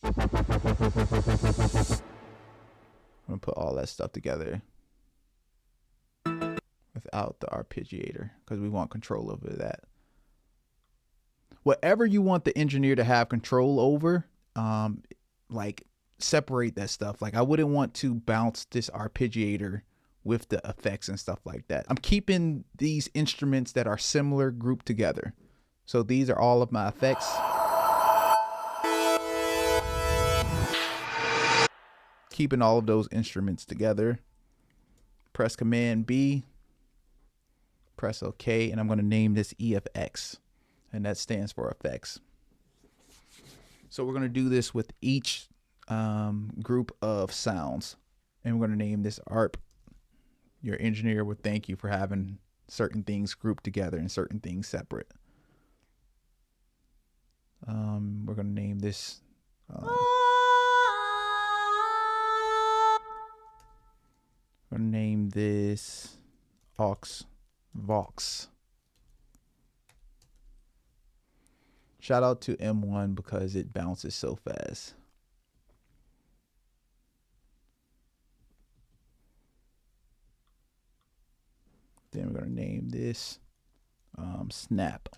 I'm going to put all that stuff together without the arpeggiator because we want control over that. Whatever you want the engineer to have control over, like separate that stuff. Like I wouldn't want to bounce this arpeggiator with the effects and stuff like that. I'm keeping these instruments that are similar grouped together. So these are all of my effects. Keeping all of those instruments together. Press Command B. Press OK, and I'm going to name this EFX, and that stands for effects. So we're going to do this with each group of sounds, and we're going to name this ARP. Your engineer would thank you for having certain things grouped together and certain things separate. We're going to name this we're going to name this aux Vox. Shout out to M1 because it bounces so fast. Then we're going to name this Snap.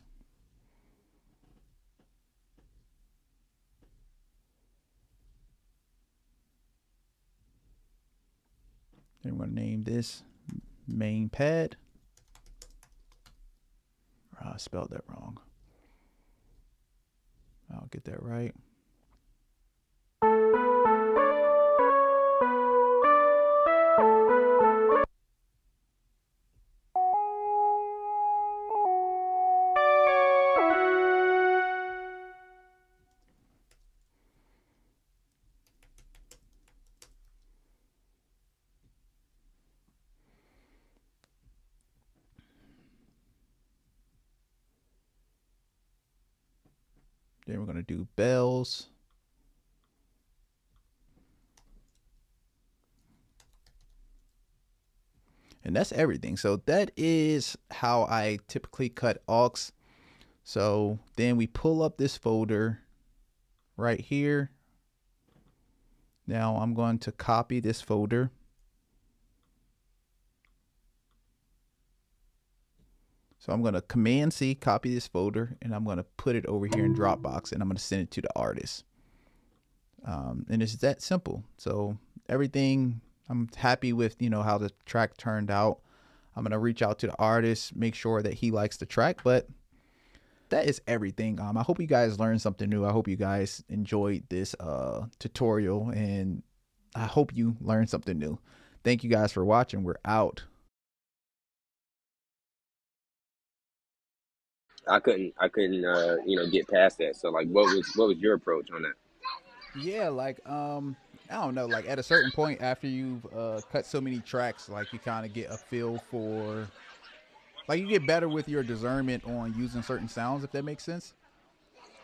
Then we're going to name this Main Pad. I spelled that wrong. I'll get that right. Then we're going to do bells. And that's everything. So that is how I typically cut aux. So then we pull up this folder right here. Now I'm going to copy this folder. So I'm going to Command C, copy this folder, and I'm going to put it over here in Dropbox, and I'm going to send it to the artist. And it's that simple. So everything, I'm happy with, you know, how the track turned out. I'm going to reach out to the artist, make sure that he likes the track, but that is everything. I hope you guys learned something new. I hope you guys enjoyed this tutorial, and I hope you learned something new. Thank you guys for watching. We're out. I couldn't, you know, get past that. So like, what was your approach on that? Yeah, like I don't know, like at a certain point after you've cut so many tracks, like you kind of get a feel for, like you get better with your discernment on using certain sounds, if that makes sense.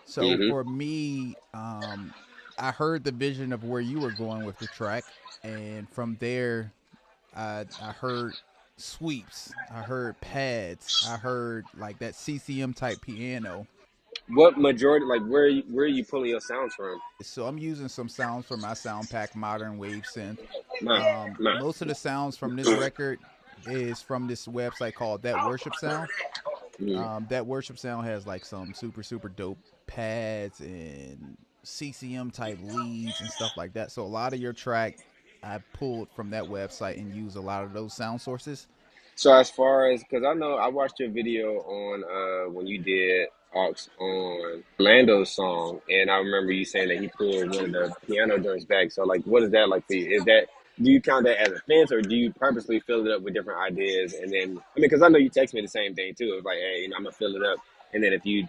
So for me, I heard the vision of where you were going with the track, and from there, I heard sweeps, I heard pads, I heard like that CCM type piano. what majority, like where are you pulling your sounds from? So I'm using some sounds from my sound pack modern wave synth. Nah, nah. Most of the sounds from this record is from this website called That Worship Sound. Mm. That Worship Sound has like some super dope pads and CCM type leads and stuff like that. So a lot of your track I pulled from that website and use a lot of those sound sources. So as far as, because I know I watched your video on when you did Aux on Orlando's song, and I remember you saying that he pulled one of the piano joints back. So like, what is that like for you? Is that, do you count that as a fence, or do you purposely fill it up with different ideas? And then, I mean, because I know you text me the same thing too. It's like, hey, I'm gonna fill it up, and then if you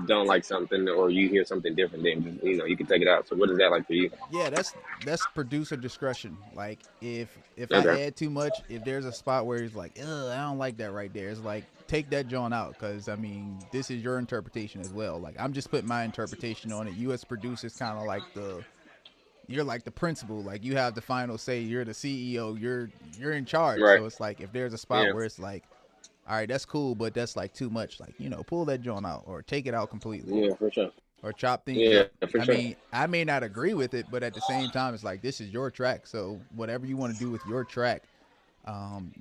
don't like something or you hear something different, then just, you can take it out. So what is that like for you? Yeah, that's producer discretion. Like if I Okay. add too much, if there's a spot where it's like, ugh, I don't like that right there, it's like take that joint out, because I mean this is your interpretation as well. Like I'm just putting my interpretation on it. You as producers kind of like you're like the principal, like you have the final say. You're the CEO. You're in charge. Right. So it's like if there's a spot Yeah. where it's like, all right, that's cool, but that's like too much. Like pull that joint out or take it out completely Yeah, for sure. or chop things Yeah, up. for I sure. mean, I may not agree with it, but at the same time, it's like this is your track. So whatever you want to do with your track,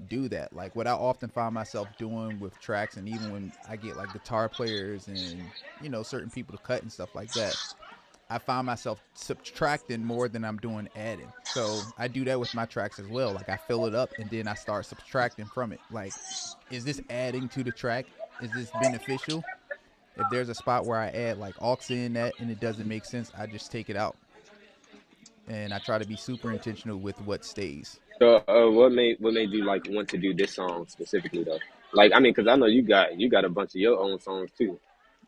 do that. Like what I often find myself doing with tracks, and even when I get like guitar players and certain people to cut and stuff like that, I find myself subtracting more than I'm doing adding. So I do that with my tracks as well. Like I fill it up and then I start subtracting from it. Like, is this adding to the track? Is this beneficial? If there's a spot where I add like aux in that and it doesn't make sense, I just take it out. And I try to be super intentional with what stays. So, what made you like want to do this song specifically though? Like, I mean, because I know you got a bunch of your own songs too.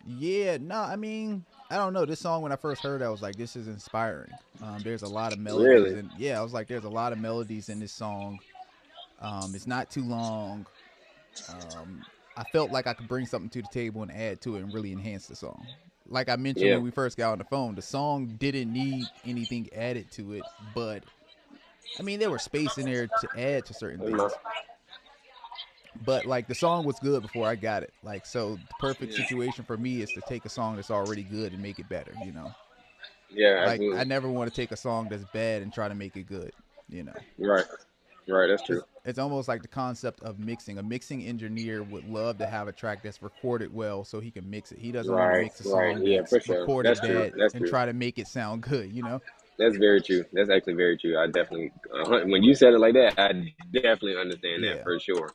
Yeah, no, I mean, I don't know. This song, when I first heard it, I was like, this is inspiring. There's a lot of melodies, Really? and yeah, I was like, there's a lot of melodies in this song. It's not too long. I felt like I could bring something to the table and add to it and really enhance the song. Like I mentioned Yeah. when we first got on the phone, the song didn't need anything added to it, but I mean, there was space in there to add to certain You know? things. But like the song was good before I got it. Like so, the perfect Yeah. situation for me is to take a song that's already good and make it better. Yeah, Like I absolutely. never want to take a song that's bad and try to make it good. You know, Right. Right. That's true. it's almost like the concept of mixing. A mixing engineer would love to have a track that's recorded well so he can mix it. He doesn't want to Right. mix a Right. song Yeah, that's for sure. recorded That's true. bad That's and true. try to make it sound good. That's very true. That's actually very true. I definitely, when you said it like that, I definitely understand that Yeah. for sure.